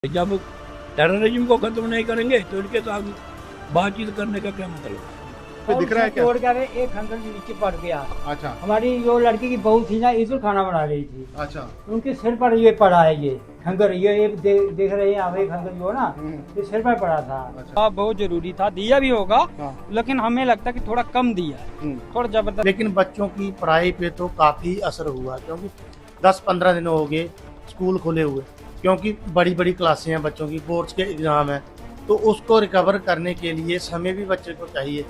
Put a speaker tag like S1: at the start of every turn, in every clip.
S1: जब टेररिज्म को खत्म नहीं करेंगे तो इनके साथ बातचीत करने का क्या मतलब?
S2: तो दिख रहा है क्या?
S3: तोड़ कर एक खंडर नीचे पड़ गया।
S2: अच्छा
S3: हमारी जो लड़की की बहू थी ना, इधर खाना बना रही थी,
S2: अच्छा
S3: उनके सिर पर ये पड़ा है, ये खंगर, ये देख रहे हैं आप, ये खंगर जो है ना, ये सिर पर पड़ा था।
S2: अच्छा
S4: बहुत जरूरी था, दिया भी होगा
S2: हाँ।
S4: लेकिन हमें लगता है कि थोड़ा कम दिया है, थोड़ा जबरदस्त।
S5: लेकिन बच्चों की पढ़ाई पे तो काफ़ी असर हुआ, क्योंकि 10-15 दिन हो गए स्कूल खुले हुए, क्योंकि बड़ी बड़ी क्लासें हैं, बच्चों की बोर्ड्स के एग्ज़ाम हैं, तो उसको रिकवर करने के लिए समय भी बच्चे को चाहिए।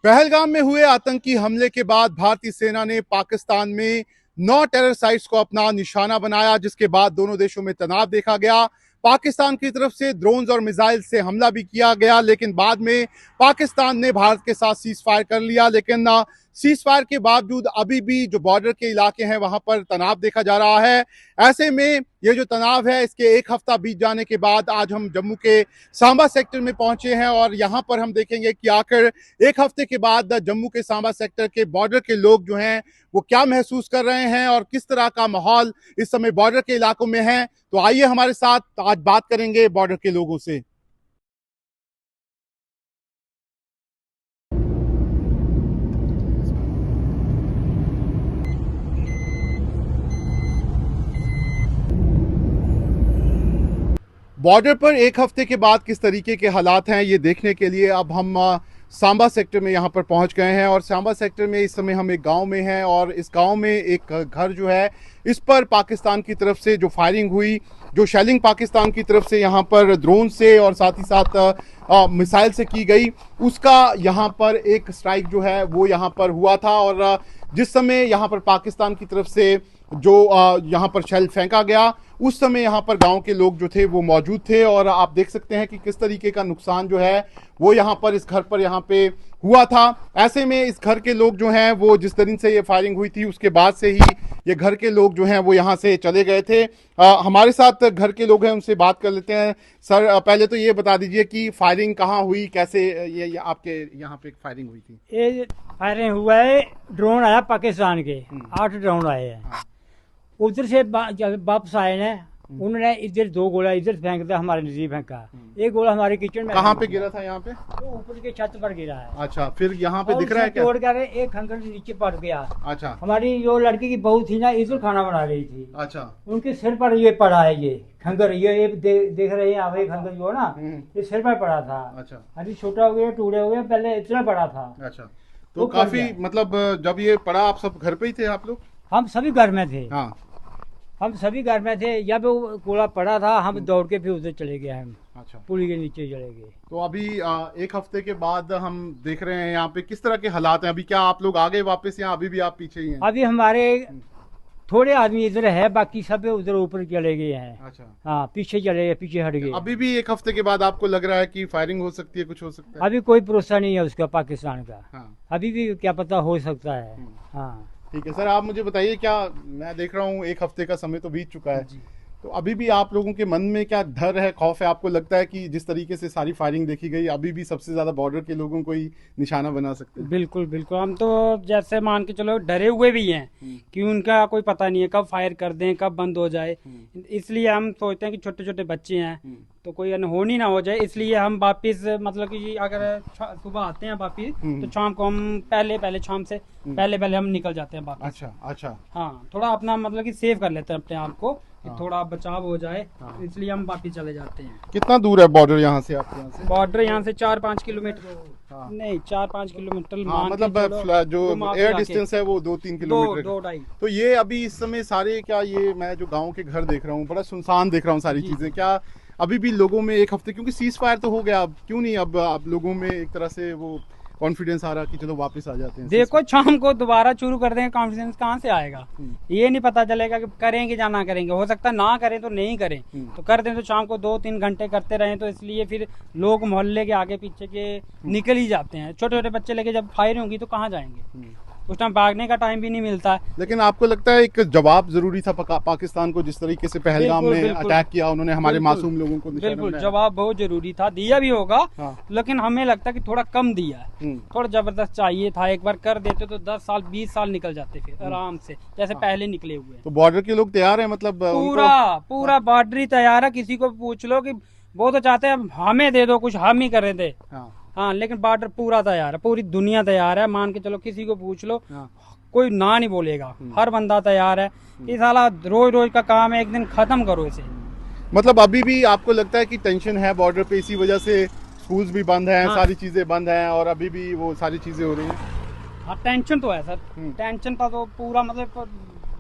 S2: पहलगाम में हुए आतंकी हमले के बाद भारतीय सेना ने पाकिस्तान में 9 टेरर साइट्स को अपना निशाना बनाया, जिसके बाद दोनों देशों में तनाव देखा गया। पाकिस्तान की तरफ से ड्रोन्स और मिसाइल से हमला भी किया गया, लेकिन बाद में पाकिस्तान ने भारत के साथ सीज फायर कर लिया। लेकिन सीज फायर के बावजूद अभी भी जो बॉर्डर के इलाके हैं वहां पर तनाव देखा जा रहा है। ऐसे में ये जो तनाव है, इसके एक हफ्ता बीत जाने के बाद आज हम जम्मू के सांबा सेक्टर में पहुंचे हैं और यहां पर हम देखेंगे कि आखिर एक हफ्ते के बाद जम्मू के सांबा सेक्टर के बॉर्डर के लोग जो हैं वो क्या महसूस कर रहे हैं और किस तरह का माहौल इस समय बॉर्डर के इलाकों में है। तो आइए हमारे साथ आज बात करेंगे बॉर्डर के लोगों से। बॉर्डर पर एक हफ्ते के बाद किस तरीके के हालात हैं, ये देखने के लिए अब हम सांबा सेक्टर में यहाँ पर पहुँच गए हैं। और सांबा सेक्टर में इस समय हम एक गांव में हैं और इस गांव में एक घर जो है, इस पर पाकिस्तान की तरफ से जो फायरिंग हुई, जो शेलिंग पाकिस्तान की तरफ से यहाँ पर ड्रोन से और साथ ही साथ मिसाइल से की गई, उसका यहाँ पर एक स्ट्राइक जो है वो यहाँ पर हुआ था। और जिस समय यहाँ पर पाकिस्तान की तरफ से जो यहाँ पर शेल फेंका गया, उस समय यहाँ पर गांव के लोग जो थे वो मौजूद थे। और आप देख सकते हैं कि किस तरीके का नुकसान जो है वो यहाँ पर इस घर पर यहाँ पे हुआ था। ऐसे में इस घर के लोग जो हैं वो जिस दिन से ये फायरिंग हुई थी उसके बाद से ही ये घर के लोग जो हैं वो यहाँ से चले गए थे। हमारे साथ घर के लोग हैं, उनसे बात कर लेते हैं। सर, पहले तो ये बता दीजिए कि फायरिंग कहाँ हुई, कैसे ये आपके यहाँ पे फायरिंग हुई थी?
S3: ये फायरिंग हुआ है, ड्रोन आया पाकिस्तान के, 8 ड्रोन आए हैं। उधर से जब वापस आए ना, उन्होंने इधर 2 गोला इधर फेंक दिया, हमारे नजदीक फेंका। एक गोला हमारे किचन में।
S2: कहाँ पे गिरा था? यहाँ पे
S3: तो ऊपर के छत पर गिरा है।
S2: अच्छा, फिर यहाँ पे दिख रहा है क्या?
S3: तोड़ कर एक खंडर नीचे पड़ गया।
S2: अच्छा
S3: हमारी जो लड़की की बहू थी ना, इधर खाना बना रही थी,
S2: अच्छा
S3: उनके सिर पर ये पड़ा है, ये खंगर, ये देख रहे हैं आप, ये खंगर जो है ना, ये सिर पर पड़ा था।
S2: अच्छा
S3: अभी छोटा हो गया, टूटे हो गया, पहले इतना बड़ा था।
S2: अच्छा, तो काफी मतलब जब ये पड़ा आप सब घर पे ही थे आप लोग?
S3: हम सभी घर में थे।
S2: हाँ
S3: हम सभी घर में थे। जब वो गोला पड़ा था, हम दौड़ के फिर उधर चले गए, हम
S2: अच्छा,
S3: पुली के नीचे चले गए।
S2: तो अभी एक हफ्ते के बाद हम देख रहे हैं यहाँ पे किस तरह के हालात हैं। अभी क्या आप लोग आ गए वापस या अभी भी आप पीछे ही हैं?
S3: अभी हमारे थोड़े आदमी इधर है, बाकी सब उधर ऊपर चले गए हैं।
S2: अच्छा,
S3: हाँ, पीछे चले गए, पीछे हट गए।
S2: अभी भी एक हफ्ते के बाद आपको लग रहा है कि फायरिंग हो सकती है, कुछ हो सकता है?
S3: अभी कोई भरोसा नहीं है उसका, पाकिस्तान का।
S2: हाँ
S3: अभी भी क्या पता, हो सकता है। हाँ
S2: ठीक है सर, आप मुझे बताइए, क्या मैं देख रहा हूँ एक हफ्ते का समय तो बीत चुका है, तो अभी भी आप लोगों के मन में क्या डर है, खौफ है? आपको लगता है कि जिस तरीके से सारी फायरिंग देखी गई, अभी भी सबसे ज्यादा बॉर्डर के लोगों को ही निशाना बना सकते हैं?
S4: बिल्कुल बिल्कुल, हम तो जैसे मान के चलो डरे हुए भी हैं कि उनका कोई पता नहीं है कब फायर कर दें, कब बंद हो जाए। इसलिए हम सोचते हैं कि छोटे छोटे बच्चे हैं तो कोई अनहोनी ना हो जाए, इसलिए हम वापिस मतलब कि अगर सुबह आते हैं वापिस तो शाम को हम पहले शाम से पहले हम निकल जाते हैं वापिस।
S2: अच्छा अच्छा,
S4: हाँ, थोड़ा अपना मतलब कि सेव कर लेते हैं अपने आप को कि थोड़ा बचाव हो जाए, इसलिए हम वापिस चले जाते हैं।
S2: कितना दूर है बॉर्डर यहाँ से आपके यहाँ से?
S4: बॉर्डर यहाँ से 4-5 किलोमीटर, नहीं 4-5 किलोमीटर
S2: हाँ, मतलब जो एयर डिस्टेंस है वो 2-3 किलोमीटर।
S4: 2-2.5।
S2: तो ये अभी इस समय सारे क्या, ये मैं जो गांव के घर देख रहा हूँ बड़ा सुनसान देख रहा हूँ सारी चीजें, क्या अभी भी लोगों में एक हफ्ते, क्योंकि सीज फायर तो हो गया, अब क्यों नहीं अब लोगों में एक तरह से वो कॉन्फिडेंस आ रहा कि चलो वापस आ जाते हैं?
S4: देखो शाम को दोबारा शुरू कर देंगे, कॉन्फिडेंस कहाँ से आएगा? ये नहीं पता चलेगा कि करेंगे या ना करेंगे, हो सकता है ना करें तो नहीं करें, तो कर दें तो शाम को 2-3 घंटे करते रहें, तो इसलिए फिर लोग मोहल्ले के आगे पीछे के निकल ही जाते हैं। छोटे छोटे बच्चे लेके जब फायरिंग होगी तो कहाँ जाएंगे? उस टाइम भागने का टाइम भी नहीं मिलता है।
S2: लेकिन आपको लगता है एक जवाब जरूरी था पाकिस्तान को, जिस तरीके से पहलगाम में
S4: बिल्कुल।
S2: अटैक किया उन्होंने, हमारे
S4: बिल्कुल।
S2: मासूम लोगों को निशाना
S4: बिल्कुल,
S2: बनाया?
S4: जवाब बहुत जरूरी था, दिया भी होगा।
S2: हाँ।
S4: लेकिन हमें लगता है कि थोड़ा कम दिया है, थोड़ा जबरदस्त चाहिए था। एक बार कर देते तो 10 साल 20 साल निकल जाते फिर आराम से, जैसे पहले निकले हुए।
S2: तो बॉर्डर के लोग तैयार हैं, मतलब
S4: पूरा बॉर्डर ही तैयार है। किसी को पूछ लो कि वो तो चाहते हैं हमें दे दो कुछ, हम ही कर रहे थे। हाँ, लेकिन बॉर्डर पूरा तैयार है, पूरी दुनिया तैयार है। मान के चलो किसी को पूछ लो, कोई ना नहीं बोलेगा, हर बंदा तैयार है। ये साला रोज रोज का काम है, एक दिन खत्म करो इसे।
S2: मतलब अभी भी आपको लगता है कि टेंशन है बॉर्डर पे, इसी वजह से स्कूल्स भी बंद हैं,
S4: हाँ।
S2: सारी चीजें बंद हैं और अभी भी वो सारी चीजें हो रही हैं?
S4: हाँ, टेंशन तो है सर। टेंशन का तो पूरा मतलब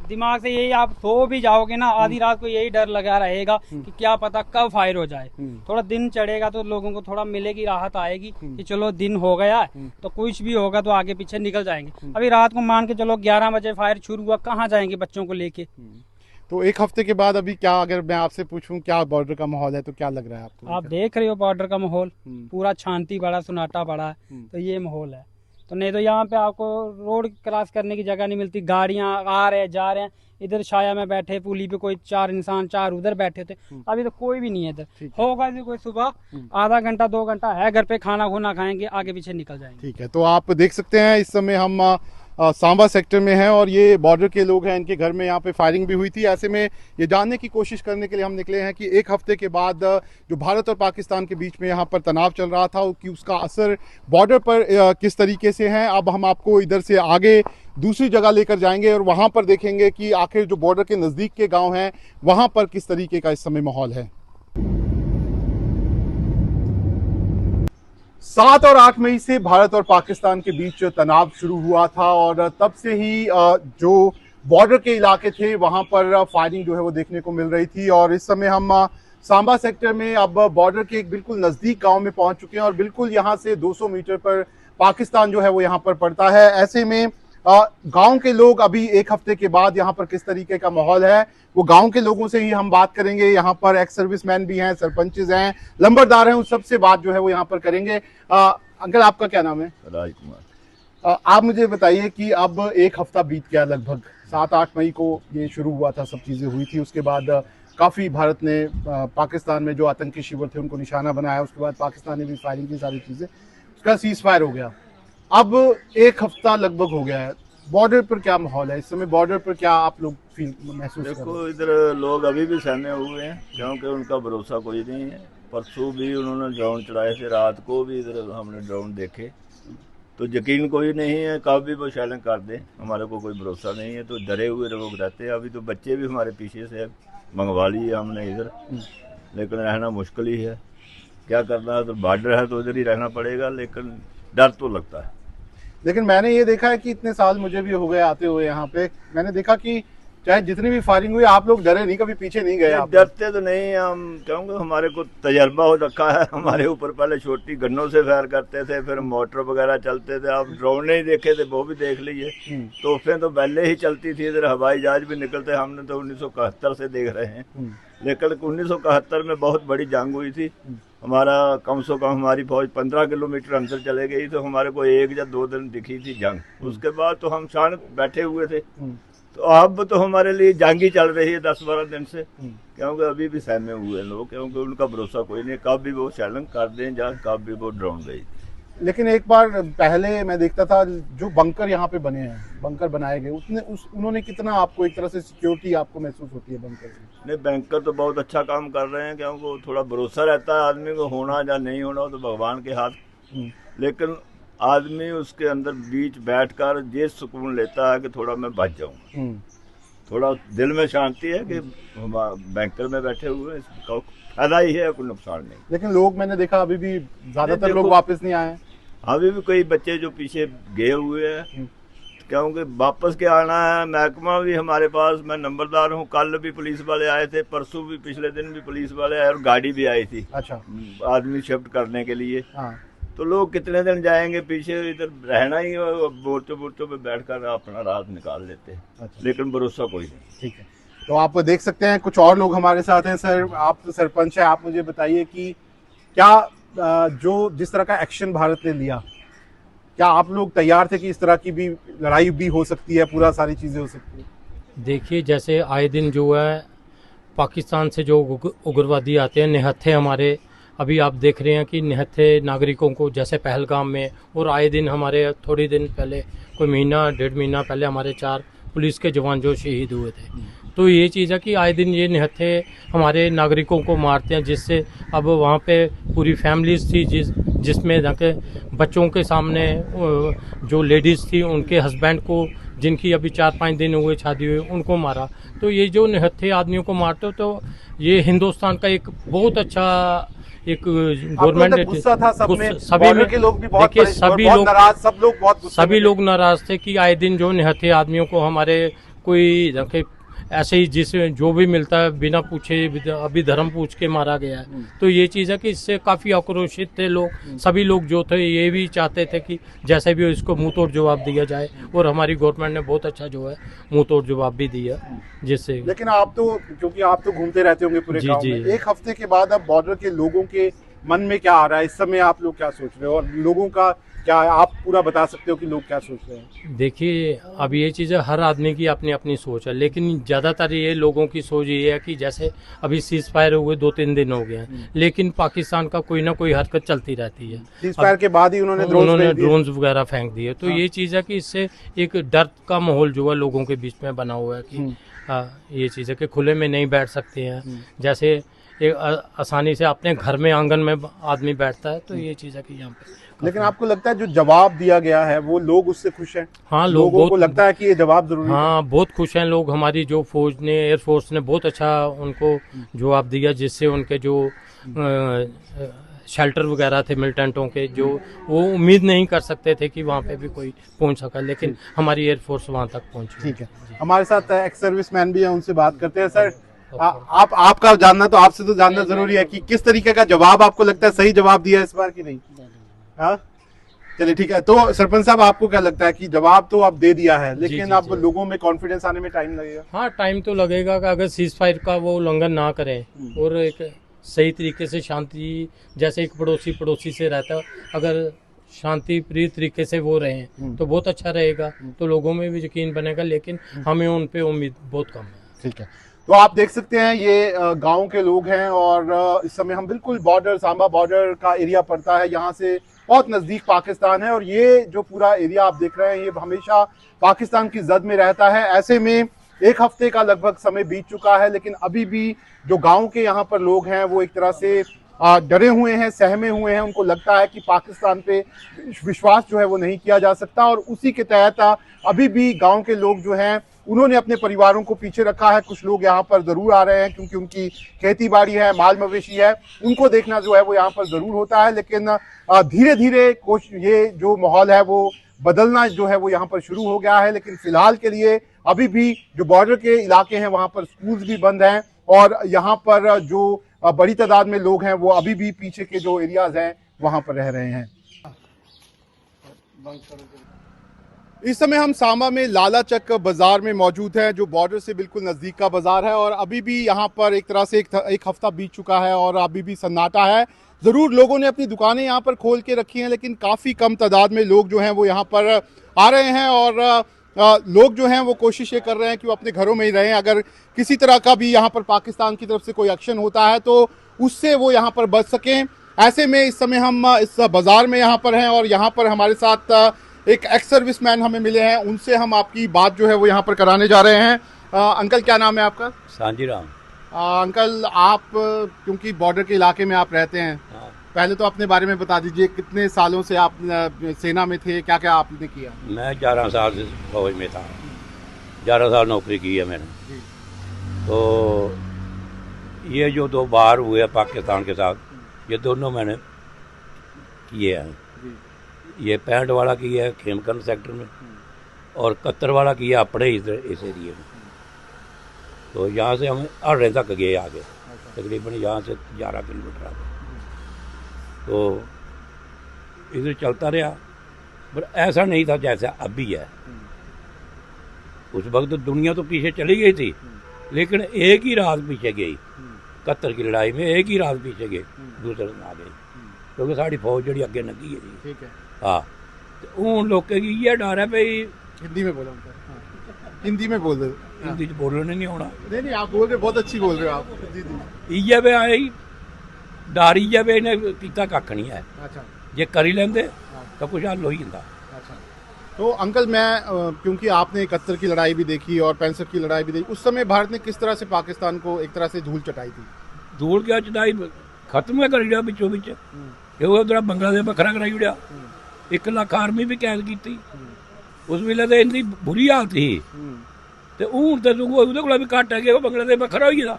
S4: दिमाग से यही, आप सो भी जाओगे ना आधी रात को यही डर लगा रहेगा कि क्या पता कब फायर हो जाए। थोड़ा दिन चढ़ेगा तो लोगों को थोड़ा मिलेगी, राहत आएगी कि चलो दिन हो गया है तो कुछ भी होगा तो आगे पीछे निकल जाएंगे। अभी रात को मान के चलो 11 बजे फायर शुरू हुआ, कहाँ जाएंगे बच्चों को लेके?
S2: तो एक हफ्ते के बाद अभी क्या, अगर मैं आपसे पूछूं क्या बॉर्डर का माहौल है तो क्या लग रहा है आपको?
S4: आप देख रहे हो बॉर्डर का माहौल, पूरा शांति बड़ा सन्नाटा बड़ा है। तो ये माहौल है। तो नहीं तो यहाँ पे आपको रोड क्रॉस करने की जगह नहीं मिलती, गाड़ियां आ रहे जा रहे हैं। इधर छाया में बैठे पुली पे कोई 4 इंसान 4 उधर बैठे थे, अभी तो कोई भी नहीं है इधर। होगा भी कोई सुबह आधा घंटा 2 घंटा है, घर पे खाना खूना खाएंगे, आगे पीछे निकल जाएंगे।
S2: ठीक है, तो आप देख सकते हैं इस समय हम सांबा सेक्टर में हैं और ये बॉर्डर के लोग हैं, इनके घर में यहाँ पे फायरिंग भी हुई थी। ऐसे में ये जानने की कोशिश करने के लिए हम निकले हैं कि एक हफ्ते के बाद जो भारत और पाकिस्तान के बीच में यहाँ पर तनाव चल रहा था कि उसका असर बॉर्डर पर किस तरीके से है। अब हम आपको इधर से आगे दूसरी जगह लेकर जाएंगे और वहाँ पर देखेंगे कि आखिर जो बॉर्डर के नज़दीक के गाँव हैं वहाँ पर किस तरीके का इस समय माहौल है। 7 और 8 मई से भारत और पाकिस्तान के बीच तनाव शुरू हुआ था और तब से ही जो बॉर्डर के इलाके थे वहां पर फायरिंग जो है वो देखने को मिल रही थी। और इस समय हम सांबा सेक्टर में अब बॉर्डर के एक बिल्कुल नज़दीक गांव में पहुंच चुके हैं और बिल्कुल यहां से 200 मीटर पर पाकिस्तान जो है वो यहां पर पड़ता है। ऐसे में गांव के लोग अभी एक हफ्ते के बाद यहाँ पर किस तरीके का माहौल है वो गांव के लोगों से ही हम बात करेंगे। यहाँ पर एक्स सर्विसमैन भी हैं, सरपंचेस हैं, लंबरदार हैं, उन सबसे बात जो है वो यहाँ पर करेंगे। अंकल आपका क्या नाम है?
S6: राजकुमार।
S2: आप मुझे बताइए कि अब एक हफ्ता बीत गया, लगभग 7-8 मई को ये शुरू हुआ था, सब चीज़ें हुई थी। उसके बाद काफ़ी भारत ने पाकिस्तान में जो आतंकी शिविर थे उनको निशाना बनाया, उसके बाद पाकिस्तान ने भी फायरिंग की, सारी चीज़ें, उसका सीज फायर हो गया। अब एक हफ्ता लगभग हो गया है, बॉर्डर पर क्या माहौल है इस समय? बॉर्डर पर क्या आप लोग महसूस कर रहे हैं?
S6: देखो, इधर लोग अभी भी सहमे हुए हैं क्योंकि उनका भरोसा कोई नहीं है। परसों भी उन्होंने ड्रोन चढ़ाए थे, रात को भी इधर हमने ड्रोन देखे, तो यकीन कोई नहीं है कब भी वो शैलिंग कर दें, हमारे को कोई भरोसा नहीं है। तो डरे हुए लोग रहते हैं। अभी तो बच्चे भी हमारे पीछे से मंगवा लिए हमने इधर, लेकिन रहना मुश्किल ही है। क्या करना है, तो बॉर्डर है तो इधर ही रहना पड़ेगा, लेकिन डर तो लगता है।
S2: लेकिन मैंने ये देखा है कि इतने साल मुझे भी हो गए आते हुए यहाँ पे, मैंने देखा कि चाहे जितनी भी फायरिंग हुई आप लोग डरे नहीं, कभी पीछे नहीं गए आप?
S6: डरते तो नहीं हम, क्योंकि हमारे को तजर्बा हो रखा है। हमारे ऊपर पहले छोटी गन्नों से फायर करते थे, फिर मोटर वगैरह चलते थे। आप ड्रोन नहीं देखे थे, वो भी देख लीजिए। तोहफे तो पहले ही चलती थी, इधर हवाई जहाज भी निकलते। हमने तो 1971 से देख रहे हैं, लेकिन 1971 में बहुत बड़ी जंग हुई थी। हमारा कम से कम हमारी फौज 15 किलोमीटर अंदर चले गई, तो हमारे को 1 या 2 दिन दिखी थी जंग। उसके बाद तो हम शांत बैठे हुए थे। तो अब तो हमारे लिए जंग ही चल रही है 10-12 दिन से, क्योंकि अभी भी सहमे हुए लोग, क्योंकि उनका भरोसा कोई नहीं, कब भी वो शैलिंग कर दें या कब भी वो ड्रोन गई।
S2: लेकिन एक बार पहले मैं देखता था जो बंकर यहाँ पे बने हैं, बंकर बनाए गए, उन्होंने कितना आपको एक तरह से सिक्योरिटी आपको महसूस होती है बंकर से?
S6: नहीं, बैंकर तो बहुत अच्छा काम कर रहे हैं, क्योंकि थोड़ा भरोसा रहता है आदमी को, होना या नहीं होना तो भगवान के हाथ। लेकिन आदमी उसके अंदर बीच बैठकर ये सुकून लेता है कि थोड़ा मैं बच जाऊं, थोड़ा दिल में शांति है कि बैंकर में बैठे हुए, इसका फायदा ही है, कोई नुकसान नहीं।
S2: लेकिन लोग मैंने देखा अभी भी ज्यादातर लोग वापस नहीं आए।
S6: अभी भी कई बच्चे जो पीछे गए हुए हैं, क्योंकि वापस के आना है। महकमा भी हमारे पास, मैं नंबरदार हूँ, कल भी पुलिस वाले आए थे, परसों भी, पिछले दिन भी पुलिस वाले आए और गाड़ी भी आई थी।
S2: अच्छा,
S6: आदमी शिफ्ट करने के लिए।
S2: हाँ।
S6: तो लोग कितने दिन जाएंगे पीछे, इधर रहना ही, मोर्चों पे बैठकर अपना रात निकाल लेते हैं।
S2: अच्छा।
S6: लेकिन भरोसा कोई नहीं।
S2: ठीक है, तो आप देख सकते हैं कुछ और लोग हमारे साथ हैं। सर, आप तो सरपंच हैं, आप मुझे बताइए कि क्या जो जिस तरह का एक्शन भारत ने लिया क्या आप लोग तैयार थे कि इस तरह की भी लड़ाई भी हो सकती है, पूरा सारी चीजें हो सकती है?
S7: देखिए, जैसे आए दिन जो है पाकिस्तान से जो उग्रवादी आते हैं, निहत्थे हमारे, अभी आप देख रहे हैं कि निहत्थे नागरिकों को, जैसे पहलगाम में, और आए दिन हमारे थोड़ी दिन पहले, कोई महीना 1.5 महीना पहले हमारे 4 पुलिस के जवान जो शहीद हुए थे। तो ये चीज़ है कि आए दिन ये निहत्थे हमारे नागरिकों को मारते हैं, जिससे अब वहाँ पे पूरी फैमिलीज थी जिसमें जाके बच्चों के सामने जो लेडीज़ थी उनके हस्बैंड को, जिनकी अभी 4-5 दिन हुए शादी हुई, उनको मारा। तो ये जो निहत्थे आदमियों को मारते हो, तो ये हिंदुस्तान का एक बहुत अच्छा एक गवर्नमेंट
S2: आपको गुस्सा था सब में,
S7: सभी
S2: बॉर्डर के लोग भी बहुत
S7: देखिए,
S2: बहुत नाराज, सब लोग बहुत गुस्से
S7: सभी
S2: में थे।
S7: लोग नाराज थे कि आए दिन जो निहत्थे आदमियों को हमारे कोई रखे ऐसे ही जो भी मिलता है बिना पूछे, अभी धर्म पूछ के मारा गया है। तो ये चीज़ है कि इससे काफ़ी आक्रोशित थे लोग। सभी लोग जो थे ये भी चाहते थे कि जैसे भी हो इसको मुंह तोड़ जवाब दिया जाए, और हमारी गवर्नमेंट ने बहुत अच्छा जो है मुंह तोड़ जवाब भी दिया, जिससे।
S2: लेकिन आप तो, क्योंकि आप तो घूमते रहते होंगे पूरे गांव में, एक हफ्ते के बाद अब बॉर्डर के लोगों के मन में क्या आ रहा है इस समय, आप लोग क्या सोच रहे हो, और लोगों का क्या, आप पूरा बता सकते हो कि लोग क्या सोच रहे हैं?
S7: देखिए, अब ये चीज़ है, हर आदमी की अपनी अपनी सोच है, लेकिन ज़्यादातर ये लोगों की सोच ये है कि जैसे अभी सीज फायर हुए 2-3 दिन हो गए हैं, लेकिन पाकिस्तान का कोई ना कोई हरकत चलती रहती है।
S2: सीज फायर के बाद ही उन्होंने
S7: ड्रोन्स वगैरह फेंक दिए। तो ये चीज़ है कि इससे एक डर का माहौल जो है लोगों के बीच में बना हुआ है कि ये चीज़ है कि खुले में नहीं बैठ सकते हैं, जैसे आसानी से अपने घर में आंगन में आदमी बैठता है। तो ये चीज़ है कि यहाँ पे।
S2: लेकिन आपको लगता है जो जवाब दिया गया है वो लोग उससे खुश हैं?
S7: हाँ,
S2: लोगों को लगता है कि ये जवाब जरूरी है?
S7: हाँ, बहुत खुश हैं लोग। हमारी जो फौज ने, एयरफोर्स ने बहुत अच्छा उनको जवाब दिया, जिससे उनके जो शेल्टर वगैरह थे मिलिटेंटों के, जो वो उम्मीद नहीं कर सकते थे कि वहाँ पे भी कोई पहुँच सका, लेकिन हमारी एयरफोर्स वहाँ तक पहुँची।
S2: ठीक है, हमारे साथ एक्स सर्विस मैन भी है, उनसे बात करते हैं। सर, आपका जानना, तो आपसे तो जानना जरूरी है कि किस तरीके का जवाब आपको लगता है सही जवाब दिया इस बार की नहीं? हाँ, चलिए ठीक है। तो सरपंच साहब, आपको क्या लगता है कि जवाब तो आप दे दिया है, लेकिन अब लोगों में कॉन्फिडेंस आने में टाइम लगेगा?
S7: हाँ, टाइम तो लगेगा कि अगर सीज फायर का वो उल्लंघन ना करें और एक सही तरीके से शांति, जैसे एक पड़ोसी से रहता, अगर शांति प्रिय तरीके से वो रहें तो बहुत अच्छा रहेगा, तो लोगों में भी यकीन बनेगा, लेकिन हमें उन पे उम्मीद बहुत कम है।
S2: ठीक है, तो आप देख सकते हैं ये गांव के लोग हैं, और इस समय हम बिल्कुल बॉर्डर, सांबा बॉर्डर का एरिया पड़ता है, यहाँ से बहुत नजदीक पाकिस्तान है, और ये जो पूरा एरिया आप देख रहे हैं ये हमेशा पाकिस्तान की जद में रहता है। ऐसे में 1 हफ्ते का लगभग समय बीत चुका है, लेकिन अभी भी जो गांव के यहाँ पर लोग हैं वो एक तरह से डरे हुए हैं, सहमे हुए हैं। उनको लगता है कि पाकिस्तान पे विश्वास जो है वो नहीं किया जा सकता, और उसी के तहत अभी भी गांव के लोग जो हैं उन्होंने अपने परिवारों को पीछे रखा है। कुछ लोग यहाँ पर जरूर आ रहे हैं क्योंकि उनकी खेती बाड़ी है, माल मवेशी है, उनको देखना जो है वो यहाँ पर जरूर होता है, लेकिन धीरे धीरे ये जो माहौल है वो बदलना जो है वो यहाँ पर शुरू हो गया है। लेकिन फिलहाल के लिए अभी भी जो बॉर्डर के इलाके हैं वहाँ पर स्कूल्स भी बंद हैं, और यहाँ पर जो बड़ी तादाद में लोग हैं वो अभी भी पीछे के जो एरियाज हैं वहाँ पर रह रहे हैं। इस समय हम सांबा में लाला चक बाजार में मौजूद हैं, जो बॉर्डर से बिल्कुल नज़दीक का बाजार है, और अभी भी यहाँ पर एक तरह से एक हफ्ता बीत चुका है और अभी भी सन्नाटा है। ज़रूर लोगों ने अपनी दुकानें यहाँ पर खोल के रखी हैं, लेकिन काफ़ी कम तादाद में लोग जो हैं वो यहाँ पर आ रहे हैं, और लोग जो हैं वो कोशिश ये कर रहे हैं कि वो अपने घरों में ही रहें। अगर किसी तरह का भी यहाँ पर पाकिस्तान की तरफ से कोई एक्शन होता है तो उससे वो यहाँ पर बच सकें। ऐसे में इस समय हम इस बाज़ार में यहाँ पर हैं, और यहाँ पर हमारे साथ एक एक्स सर्विस मैन हमें मिले हैं, उनसे हम आपकी बात जो है वो यहाँ पर कराने जा रहे हैं। अंकल, क्या नाम है आपका?
S1: सांजी राम।
S2: अंकल, आप क्योंकि बॉर्डर के इलाके में आप रहते हैं, पहले तो अपने बारे में बता दीजिए, कितने सालों से आप सेना में थे, क्या क्या आपने किया?
S1: मैं 11 साल से फौज में था, 11 साल नौकरी की है मैंने। तो ये जो 2 बार हुए पाकिस्तान के साथ, ये दोनों मैंने किए हैं। ये 65 वाला किया है खेमकंद सेक्टर में, और 71 वाला किया अपने इधर इस एरिए में। तो यहाँ से हम अर्रे तक गए आगे, तकरीबन यहाँ से 11 किलोमीटर आगे। तो इधर चलता रहा, पर ऐसा नहीं था जैसा अभी है। उस वक्त दुनिया तो पीछे चली गई थी, लेकिन एक ही रात पीछे गई। 71 की लड़ाई में एक ही रात पीछे गई, दूसरे दिन आ गई, क्योंकि साड़ी फौज जी अगे लगी है।
S2: ठीक है।
S1: हाँ, हूँ लोकें गी इ'यै डर है भाई
S2: हिंदी में बोला उनका, हाँ। हिंदी में बोल रहे हो, हाँ।
S1: हिंदी च बोलने नहीं आना,
S2: नहीं आप बोल रहे, बहुत अच्छी बोल रहे हो आप। जी
S1: इ'यै वे आई डर इ'यै वे इ'नें कीता कक्ख नहीं है,
S2: अच्छा
S1: जे करी लेंदे तो कुछ हल हो जांदा।
S2: अच्छा। तो अंकल मैं क्योंकि आपने 71 की लड़ाई भी देखी और 65 की लड़ाई भी देखी, उस समय भारत ने किस तरह से पाकिस्तान को एक तरह से धूल चटाई थी?
S1: धूल क्या चटाई खत्म है करी बिचों बिच, ये उधर बांग्लादेश बखरा कराई उड़िया, 1 लाख आर्मी भी कैद की, उस वेले तो इनकी बुरी हालत ही, ते हूँ तो ओहदे कोला भी घट है, बांग्लादेश बखरा हो गेदा,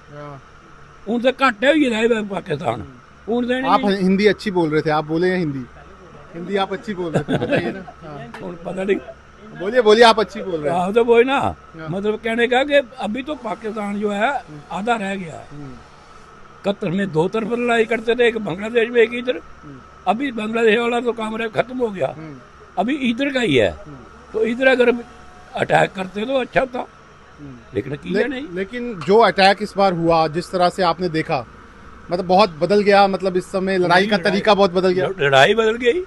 S1: हूँ तो घट हो गेदा पाकिस्तान। हूँ तो
S2: आप हिंदी अच्छी बोल रहे थे, आप बोले हैं हिंदी, हिंदी आप अच्छी बोल रहे थे, बताइए ना। हाँ।
S1: पता नहीं,
S2: बोलिए बोलिए, आप अच्छी बोल रहे हैं।
S1: हाँ तो वही ना, मतलब कहने का कि अभी तो पाकिस्तान जो है आधा रह गया है। 71 में 2 तरफ लड़ाई करते थे, एक बांग्लादेश में एक इधर, अभी बांग्लादेश वाला तो काम खत्म हो गया, अभी इधर का ही है, तो इधर अगर अटैक करते तो अच्छा था, लेकिन किया नहीं।
S2: लेकिन जो अटैक इस बार हुआ, जिस तरह से आपने देखा, मतलब बहुत बदल गया, मतलब इस समय लड़ाई का तरीका बहुत बदल गया।
S1: लड़ाई बदल गई,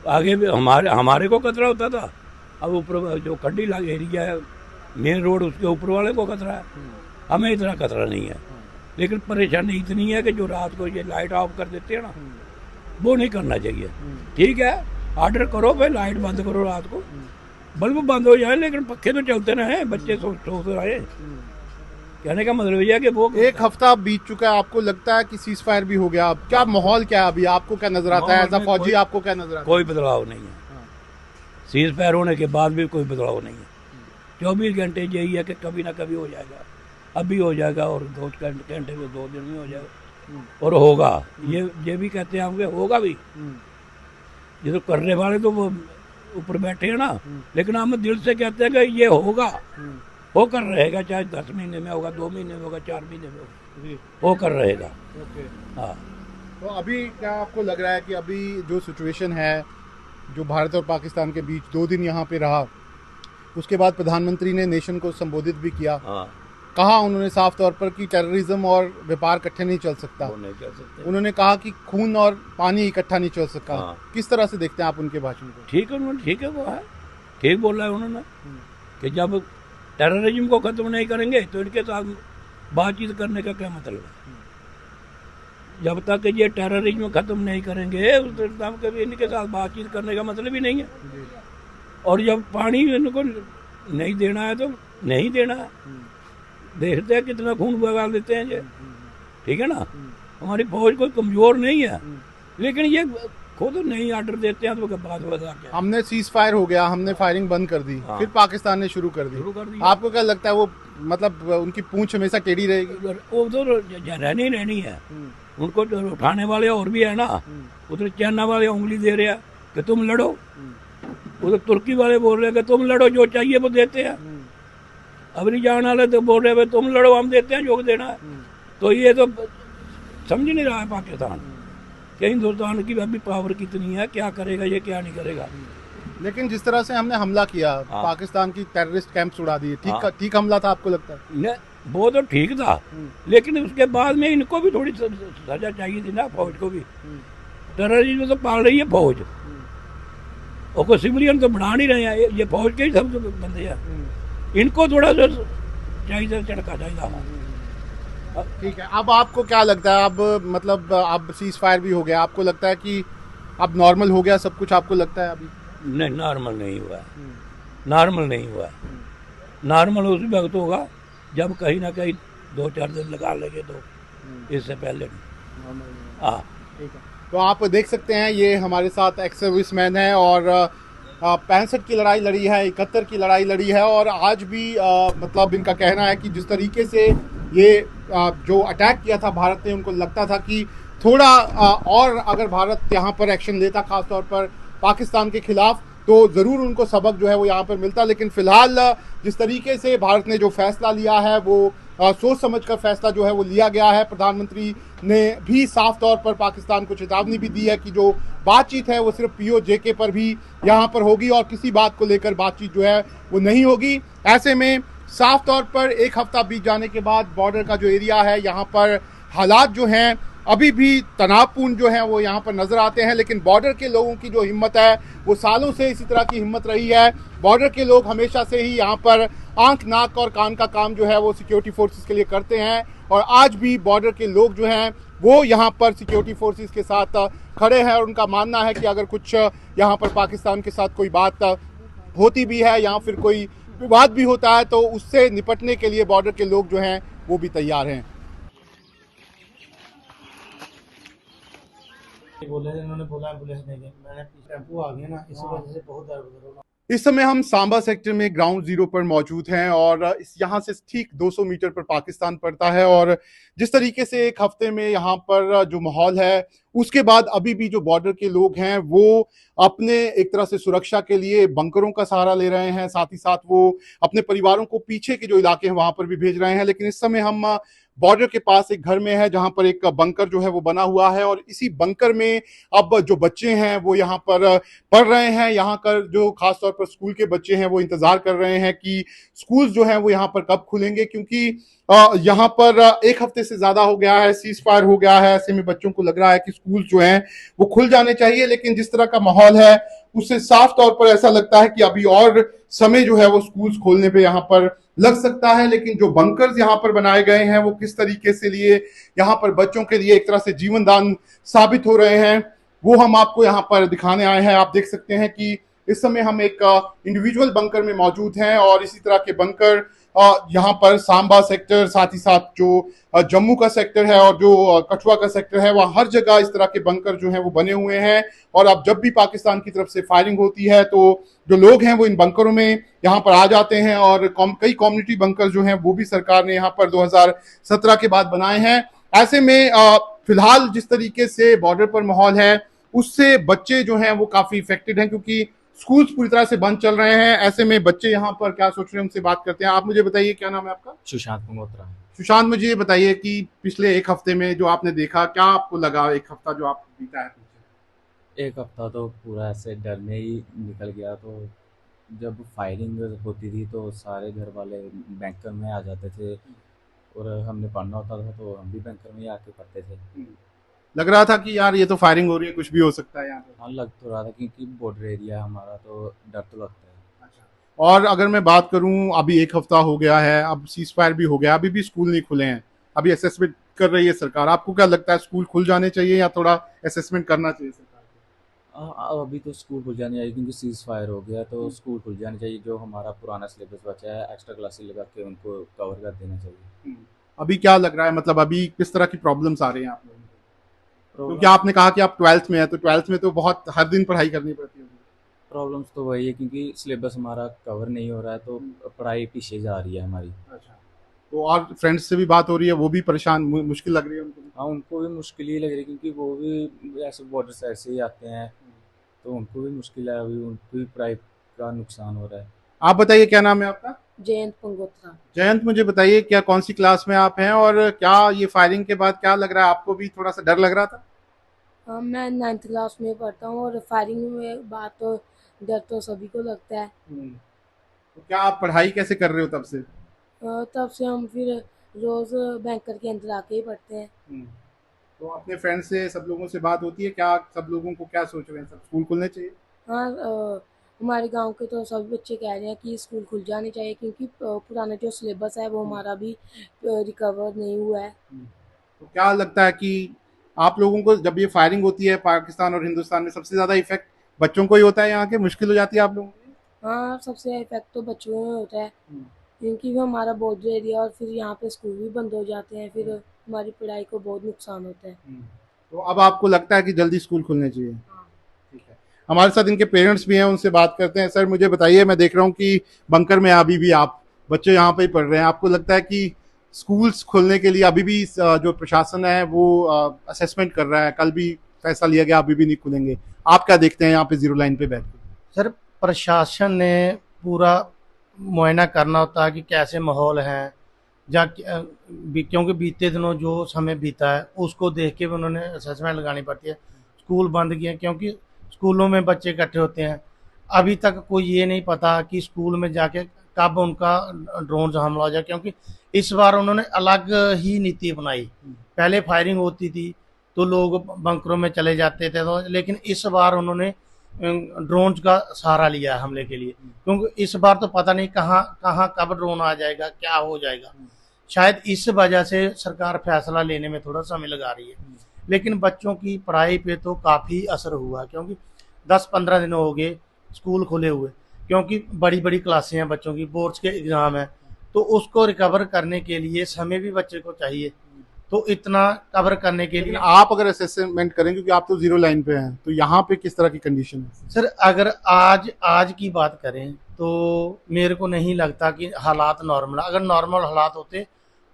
S1: आगे भी हमारे को खतरा होता था, अब ऊपर जो कंडी लाग एरिया है मेन रोड, उसके ऊपर वाले को खतरा है, हमें इतना खतरा नहीं है। लेकिन परेशानी इतनी है कि जो रात को ये लाइट ऑफ कर देते हैं ना, वो नहीं करना चाहिए। ठीक है, ऑर्डर करो भाई लाइट बंद करो रात को, बल्ब बंद हो जाए, लेकिन पक्के तो चलते रहे, बच्चे सो रहे। कहने का मतलब यह है कि वो
S2: 1 हफ्ता बीत चुका है, आपको लगता है कि सीज फायर भी हो गया? अब क्या माहौल क्या है अभी, आपको क्या नजर आता है? एज अ फौजी आपको क्या नजर आता है?
S1: कोई बदलाव नहीं है, सीज फायर होने के बाद भी कोई बदलाव नहीं है। 24 घंटे यही है कि कभी ना कभी हो जाएगा, अभी हो जाएगा और 2 घंटे में 2 दिन में हो जाएगा, और होगा। ये भी कहते हैं हम होगा भी, ये तो करने वाले तो वो ऊपर बैठे हैं ना, लेकिन हम दिल से कहते हैं कि ये होगा, होकर रहेगा, चाहे 10 महीने में होगा, 2 महीने में होगा, 4 महीने में होगा, होकर रहेगा। हाँ,
S2: तो अभी क्या आपको लग रहा है कि अभी जो सिचुएशन है, जो भारत और पाकिस्तान के बीच 2 दिन यहाँ पे रहा, उसके बाद प्रधानमंत्री ने नेशन को संबोधित भी किया,
S1: हाँ,
S2: कहा उन्होंने साफ तौर पर कि टेररिज्म और व्यापार इकट्ठे नहीं चल सकता,
S1: वो नहीं कर सकते।
S2: उन्होंने कहा कि खून और पानी इकट्ठा नहीं चल सकता।
S1: हाँ।
S2: किस तरह से देखते हैं आप उनके भाषण को?
S1: ठीक है, उन्होंने ठीक है, वो है ठीक बोला है उन्होंने कि जब टेररिज्म को खत्म नहीं करेंगे तो इनके साथ बातचीत करने का क्या मतलब है। जब तक ये टेररिज्म खत्म नहीं करेंगे उस तक कभी इनके साथ बातचीत करने का मतलब ही नहीं है। और जब पानी इनको नहीं देना है तो नहीं देना है। देखते हैं कितना खून बगा देते हैं ये, ठीक है ना। हमारी फौज कोई कमजोर नहीं है, लेकिन ये खुद नहीं ऑर्डर देते हैं तो बात बता के
S2: हमने सीज फायर हो गया, हमने फायरिंग बंद कर दी,
S1: हाँ।
S2: फिर पाकिस्तान ने शुरू कर दी। आपको क्या लगता है वो मतलब उनकी पूंछ हमेशा टेढ़ी रहेगी?
S1: वो तो रहनी है, उनको तो उठाने वाले और भी है ना। उधर चाइना वाले उंगली दे रहे हैं कि तुम लड़ो, उधर तुर्की वाले बोल रहे हैं कि तुम लड़ो, जो चाहिए वो देते हैं। अफगानिस्तान वाले तो बोल रहे हैं तुम लड़ो, हम देते हैं जो देना है। तो ये तो समझ नहीं रहा है पाकिस्तान कि हिंदुस्तान की अभी पावर कितनी है, क्या करेगा ये क्या नहीं करेगा।
S2: लेकिन जिस तरह से हमने हमला किया,
S1: हाँ।
S2: पाकिस्तान की टेररिस्ट कैंप्स उड़ा दिए,
S1: हाँ।
S2: ठीक हमला था आपको लगता है?
S1: वो तो ठीक था, लेकिन उसके बाद में इनको भी थोड़ी सजा चाहिए थी ना, फौज को भी। टेररिज्म तो पाल रही है फौज, और कोई सिविलियन तो बना नहीं रहे हैं, ये फौज के ही सब बंदे हैं। इनको थोड़ा सा चाहिए, चढ़का चाहिए।
S2: ठीक है, अब आपको क्या लगता है, अब मतलब अब सीज फायर भी हो गया, आपको लगता है कि अब नॉर्मल हो गया सब कुछ? आपको लगता है अभी?
S1: नहीं, नॉर्मल नहीं हुआ है, नॉर्मल नहीं हुआ है। नॉर्मल उसी वक्त होगा जब कहीं ना कहीं 2-4 दिन लगा लेंगे, तो इससे पहले नहीं। हाँ,
S2: ठीक है। तो आप देख सकते हैं ये हमारे साथ एक्स सर्विस मैन है, और 65 की लड़ाई लड़ी है, 71 की लड़ाई लड़ी है, और आज भी मतलब इनका कहना है कि जिस तरीके से ये जो अटैक किया था भारत ने, उनको लगता था कि थोड़ा और अगर भारत यहाँ पर एक्शन लेता, खासतौर पर पाकिस्तान के खिलाफ, तो ज़रूर उनको सबक जो है वो यहाँ पर मिलता। लेकिन फिलहाल जिस तरीके से भारत ने जो फैसला लिया है, वो सोच समझकर फैसला जो है वो लिया गया है। प्रधानमंत्री ने भी साफ तौर पर पाकिस्तान को चेतावनी भी दी है कि जो बातचीत है वो सिर्फ POJK पर भी यहाँ पर होगी, और किसी बात को लेकर बातचीत जो है वो नहीं होगी। ऐसे में साफ तौर पर 1 हफ्ता बीत जाने के बाद बॉर्डर का जो एरिया है, यहाँ पर हालात जो हैं अभी भी तनावपूर्ण जो है वो यहाँ पर नजर आते हैं, लेकिन बॉर्डर के लोगों की जो हिम्मत है वो सालों से इसी तरह की हिम्मत रही है। बॉर्डर के लोग हमेशा से ही यहाँ पर आंख नाक और कान का काम जो है वो सिक्योरिटी फोर्सेस के लिए करते हैं, और आज भी बॉर्डर के लोग जो हैं वो यहाँ पर सिक्योरिटी फोर्सेस के साथ खड़े हैं, और उनका मानना है कि अगर कुछ यहाँ पर पाकिस्तान के साथ कोई बात होती भी है या फिर कोई विवाद भी होता है तो उससे निपटने के लिए बॉर्डर के लोग जो हैं वो भी तैयार हैं।
S5: इन्होंने बोला एम्बुलेंस देंगे, मैंने टेम्पो आ गया ना, इस वजह से बहुत दर्द हो रहा।
S2: इस समय हम सांबा सेक्टर में ग्राउंड जीरो पर मौजूद हैं और इस यहाँ से ठीक 200 मीटर पर पाकिस्तान पड़ता है, और जिस तरीके से एक हफ्ते में यहाँ पर जो माहौल है उसके बाद अभी भी जो बॉर्डर के लोग हैं वो अपने एक तरह से सुरक्षा के लिए बंकरों का सहारा ले रहे हैं, साथ ही साथ वो अपने परिवारों को पीछे के जो इलाके हैं वहां पर भी भेज रहे हैं। लेकिन इस समय हम बॉर्डर के पास एक घर में है जहां पर एक बंकर जो है वो बना हुआ है, और इसी बंकर में अब जो बच्चे हैं वो यहाँ पर पढ़ रहे हैं। यहाँ कर जो खासतौर पर स्कूल के बच्चे हैं वो इंतजार कर रहे हैं कि स्कूल जो है वो यहाँ पर कब खुलेंगे, क्योंकि यहाँ पर एक हफ्ते से ज्यादा हो गया है, सीज फायर हो गया है। ऐसे में बच्चों को लग रहा है कि स्कूल जो हैं वो खुल जाने चाहिए, लेकिन जिस तरह का माहौल है उससे साफ तौर पर ऐसा लगता है कि अभी और समय जो है वो स्कूल्स खोलने पे यहाँ पर लग सकता है। लेकिन जो बंकर्स यहाँ पर बनाए गए हैं वो किस तरीके से लिए यहाँ पर बच्चों के लिए एक तरह से जीवन दान साबित हो रहे हैं वो हम आपको यहाँ पर दिखाने आए हैं। आप देख सकते हैं कि इस समय हम एक इंडिविजुअल बंकर में मौजूद हैं, और इसी तरह के बंकर यहाँ पर सांबा सेक्टर, साथ ही साथ जो जम्मू का सेक्टर है और जो कठुआ का सेक्टर है, वह हर जगह इस तरह के बंकर जो हैं वो बने हुए हैं। और अब जब भी पाकिस्तान की तरफ से फायरिंग होती है तो जो लोग हैं वो इन बंकरों में यहाँ पर आ जाते हैं, और कई कम्युनिटी बंकर जो हैं वो भी सरकार ने यहाँ पर 2017 के बाद बनाए हैं। ऐसे में फिलहाल जिस तरीके से बॉर्डर पर माहौल है उससे बच्चे जो हैं वो काफी इफेक्टेड हैं, क्योंकि स्कूल्स पूरी तरह से बंद चल रहे हैं। ऐसे में बच्चे यहाँ पर क्या सोच रहे हैं उनसे बात करते हैं। आप मुझे बताइए, क्या नाम है आपका?
S8: सुशांत मंगोत्रा।
S2: सुशांत, मुझे ये बताइए कि पिछले एक हफ्ते में जो आपने देखा, क्या आपको लगा एक हफ्ता जो आप बीता है?
S8: एक हफ्ता तो पूरा ऐसे डर में ही निकल गया। तो जब फायरिंग होती थी तो सारे घर वाले बैंकर में आ जाते थे, और हमने पढ़ना होता था तो हम भी बैंकर में ही आके पढ़ते थे।
S2: लग रहा था कि यार ये तो फायरिंग हो रही है, कुछ भी हो सकता है यहाँ पर।
S8: हाँ, लग तो रहा था क्योंकि बॉर्डर एरिया है हमारा, तो डर तो लगता है।
S2: अच्छा, और अगर मैं बात करूं, अभी एक हफ्ता हो गया है, अब सीज फायर भी हो गया, अभी भी स्कूल नहीं खुले हैं, अभी असेसमेंट कर रही है सरकार। आपको क्या लगता है, स्कूल खुल जाने चाहिए या थोड़ा असेसमेंट करना चाहिए सरकार को?
S8: अभी तो स्कूल खुल जाने चाहिए क्योंकि सीज फायर हो गया, तो स्कूल खुल जाने चाहिए। जो हमारा पुराना सिलेबस बचा है एक्स्ट्रा क्लासेस लगा के उनको कवर कर देना चाहिए।
S2: अभी क्या लग रहा है, मतलब अभी किस तरह की प्रॉब्लम्स आ रही हैं आप लोगों को? क्योंकि आपने कहा कि आप 12th में है, तो 12th में तो बहुत हर दिन पढ़ाई करनी पड़ती है।
S8: प्रॉब्लम्स तो वही है क्योंकि सिलेबस हमारा कवर नहीं हो रहा है, तो पढ़ाई पीछे जा रही है हमारी।
S2: अच्छा, तो और फ्रेंड्स से भी बात हो रही है, वो भी परेशान, मुश्किल लग रही है उनको?
S8: हाँ, उनको भी मुश्किल ही लग रही है क्योंकि वो भी ऐसे बॉर्डर साइड से ही आते हैं, तो उनको भी मुश्किल है। अभी उनको भी पढ़ाई का नुकसान हो रहा है।
S2: आप बताइए, क्या नाम है आपका?
S9: जयंत पंगोत्रा।
S2: जयंत, मुझे बताइए क्या कौन सी क्लास में आप हैं, और क्या ये फायरिंग के बाद क्या लग रहा है, आपको भी थोड़ा सा डर लग रहा था?
S9: हाँ, मैं 9th क्लास में पढ़ता हूँ, और फायरिंग में बात तो डर तो सभी को लगता है।
S2: तो क्या आप पढ़ाई कैसे कर रहे हो तब से?
S9: तब से हम फिर रोज बैंकर के अंदर आके ही पढ़ते हैं।
S2: तो अपने फ्रेंड से, सब लोगों से बात होती है क्या? सब लोगों को क्या सोच रहे हैं, सब स्कूल खुलने चाहिए?
S9: हाँ, हमारे गांव के तो सभी बच्चे कह रहे हैं कि स्कूल खुल जाने चाहिए, क्योंकि पुराना जो सिलेबस है वो हमारा भी रिकवर नहीं हुआ है।
S2: तो क्या लगता है कि आप लोगों को जब ये फायरिंग होती है पाकिस्तान और हिंदुस्तान में, सबसे ज्यादा इफेक्ट बच्चों को ही होता है? यहाँ के मुश्किल हो जाती है आप लोगों को?
S9: हाँ, सबसे इफेक्ट तो बच्चों में होता है, क्योंकि वो हमारा बॉर्डर एरिया, और फिर यहाँ पे स्कूल भी बंद हो जाते हैं, फिर हमारी पढ़ाई को बहुत नुकसान होता है।
S2: तो अब आपको लगता है कि जल्दी स्कूल खुलने चाहिए? ठीक है, हमारे साथ इनके पेरेंट्स भी हैं, उनसे बात करते हैं। सर, मुझे बताइए, मैं देख रहा हूँ कि बंकर में अभी भी आप बच्चे यहाँ पे ही पढ़ रहे हैं, आपको लगता है कि स्कूल्स खोलने के लिए अभी भी जो प्रशासन है वो असेसमेंट कर रहा है, कल भी फैसला लिया गया, अभी भी नहीं खुलेंगे, आप क्या देखते हैं यहाँ पे जीरो लाइन पे बैठ के?
S5: सर, प्रशासन ने पूरा मुआयना करना होता है कि कैसे माहौल है, क्योंकि बीते दिनों जो समय बीता है उसको देख के भी उन्होंने असेसमेंट लगानी पड़ती है। स्कूल बंद किए क्योंकि स्कूलों में बच्चे इकट्ठे होते हैं। अभी तक कोई ये नहीं पता कि स्कूल में जाके कब उनका ड्रोन से हमला हो जाए, क्योंकि इस बार उन्होंने अलग ही नीति अपनाई। पहले फायरिंग होती थी तो लोग बंकरों में चले जाते थे। तो लेकिन इस बार उन्होंने ड्रोन का सहारा लिया है हमले के लिए, क्योंकि इस बार तो पता नहीं कहाँ कहाँ कब ड्रोन आ जाएगा, क्या हो जाएगा। शायद इस वजह से सरकार फैसला लेने में थोड़ा समय लगा रही है। लेकिन बच्चों की पढ़ाई पे तो काफ़ी असर हुआ, क्योंकि 10-15 दिन हो गए स्कूल खुले हुए, क्योंकि बड़ी बड़ी क्लासें हैं बच्चों की, बोर्ड्स के एग्ज़ाम है, तो उसको रिकवर करने के लिए समय भी बच्चे को चाहिए। तो इतना कवर करने के
S2: लेकिन
S5: लिए
S2: आप अगर असेसमेंट करें, क्योंकि आप तो जीरो लाइन पे हैं, तो यहाँ पे किस तरह की कंडीशन है?
S5: सर, अगर आज की बात करें तो मेरे को नहीं लगता कि हालात नॉर्मल, अगर नॉर्मल हालात होते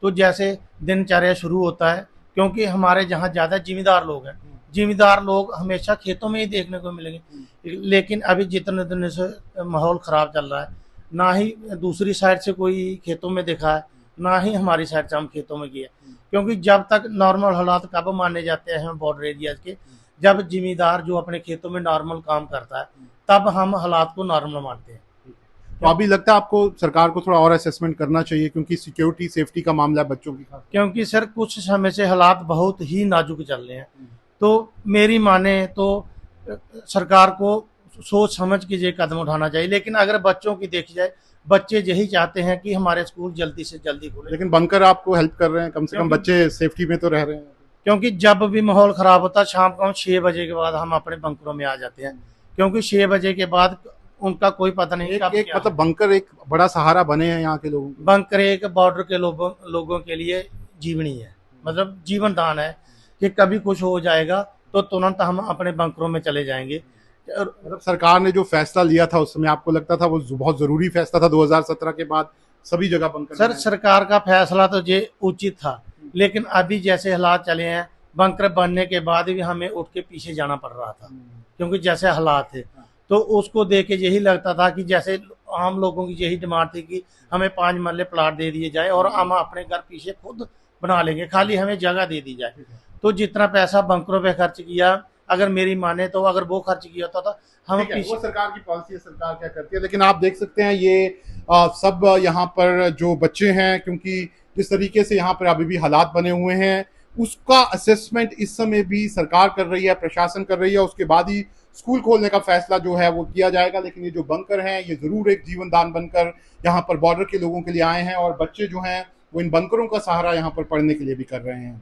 S5: तो जैसे दिनचर्या शुरू होता है, क्योंकि हमारे जहाँ ज़्यादा जिम्मेदार लोग हैं, जिम्मेदार लोग हमेशा खेतों में ही देखने को मिलेंगे। लेकिन अभी जितने दिन से माहौल ख़राब चल रहा है, ना ही दूसरी साइड से कोई खेतों में देखा है, ना ही हमारी साइड से हम खेतों में गए। क्योंकि जब तक नॉर्मल हालात कब माने जाते हैं बॉर्डर एरियाज के, जब जिम्मेदार जो अपने खेतों में नॉर्मल काम करता है, तब हम हालात को नॉर्मल मानते हैं।
S2: तो अभी लगता है आपको सरकार को थोड़ा और असेसमेंट करना चाहिए, क्योंकि सिक्योरिटी सेफ्टी का मामला है बच्चों की खास।
S5: क्योंकि सर कुछ समय से हालात बहुत ही नाजुक चल रहे हैं, तो मेरी माने तो सरकार को सोच समझ के ये कदम उठाना चाहिए। लेकिन अगर बच्चों की देखी जाए, बच्चे यही चाहते हैं कि हमारे स्कूल जल्दी से जल्दी खुले।
S2: लेकिन बंकर आपको हेल्प कर रहे हैं, कम से कम बच्चे सेफ्टी में तो रह रहे हैं।
S5: क्योंकि जब भी माहौल ख़राब होता है, शाम को हम 6 बजे के बाद हम अपने बंकरों में आ जाते हैं, क्योंकि 6 बजे के बाद उनका कोई पता नहीं
S2: एक मतलब बंकर एक बड़ा सहारा बने हैं यहाँ के लोगों को।
S5: बंकर एक बॉर्डर के लोगों के लिए जीवनी है, मतलब जीवन दान है कि कभी कुछ हो जाएगा तो तुरंत हम अपने बंकरों में चले जाएंगे।
S2: मतलब सरकार ने जो फैसला लिया था उस समय आपको लगता था वो बहुत जरूरी फैसला था? 2017 के बाद सभी जगह बंकर।
S5: सर, सरकार का फैसला तो ये उचित था, लेकिन अभी जैसे हालात चले हैं, बंकर बनने के बाद भी हमें उठ के पीछे जाना पड़ रहा था, क्योंकि जैसे हालात थे, तो उसको देख के यही लगता था कि जैसे आम लोगों की यही डिमांड थी कि हमें 5 मरले प्लाट दे दिए जाए और हम अपने घर पीछे खुद बना लेंगे, खाली हमें जगह दे दी जाए। तो जितना पैसा बंकरों पे खर्च किया, अगर मेरी माने तो अगर वो खर्च किया होता तो हम पीछे।
S2: वो सरकार की पॉलिसी है, सरकार क्या करती है। लेकिन आप देख सकते हैं ये सब यहाँ पर जो बच्चे हैं, क्योंकि जिस तरीके से यहाँ पर अभी भी हालात बने हुए हैं, उसका असेसमेंट इस समय भी सरकार कर रही है, प्रशासन कर रही है। उसके बाद ही स्कूल खोलने का फैसला जो है वो किया जाएगा। लेकिन ये जो बंकर हैं, ये जरूर एक जीवन दान बनकर यहाँ पर बॉर्डर के लोगों के लिए आए हैं, और बच्चे जो हैं वो इन बंकरों का सहारा यहाँ पर पढ़ने के लिए भी कर रहे हैं।